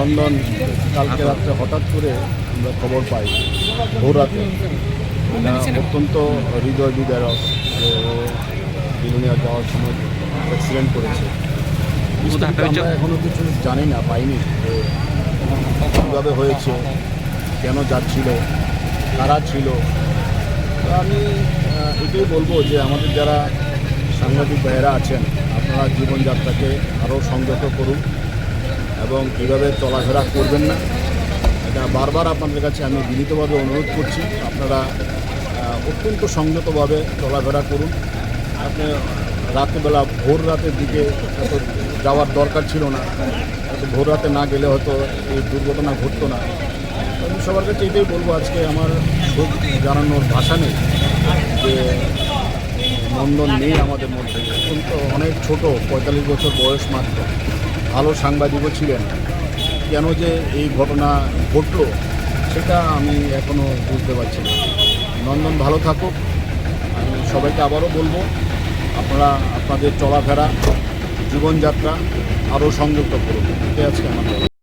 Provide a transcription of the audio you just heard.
নন্দন কালকে রাত্রে হঠাৎ করে আমরা খবর পাই ভোর রাতে, অত্যন্ত হৃদয় বিদারক যে ও বিলোনিয়া যাওয়ার সময় অ্যাক্সিডেন্ট করেছে। আমরা এখনও কিছু জানি না, পাইনি যে কীভাবে হয়েছে, কেন যাচ্ছিল, কারা ছিল। তো আমি এটাই বলবো যে আমাদের যারা সাংবাদিক ভাইয়েরা আছেন, আপনারা জীবনযাত্রাকে আরও সংযত করুন এবং কীভাবে চলাফেরা করবেন না, এটা বারবার আপনাদের কাছে আমি বিনীতভাবে অনুরোধ করছি। আপনারা অত্যন্ত সংযতভাবে চলাফেরা করুন। আপনি রাত্রিবেলা ভোর রাতের দিকে এত যাওয়ার দরকার ছিল না, এত ভোর রাতে না গেলে হয়তো এই দুর্ঘটনা ঘটতো না। আমি সবার কাছে এটাই বলবো, আজকে আমার শোক জানানোর ভাষা নেই যে নন্দন নেই আমাদের মধ্যে। কিন্তু অনেক ছোট, 45 বছর বয়স মাত্র, ভালো সাংবাদিকও ছিলেন। কেন যে এই ঘটনা ঘটলো সেটা আমি এখনও বুঝতে পারছি না। নন্দন ভালো থাকুক। আমি সবাইকে আবারও বলবো, আপনারা আপনাদের চলাফেরা, জীবনযাত্রা আরও সংযুক্ত করুন। এটাই আজকে আমার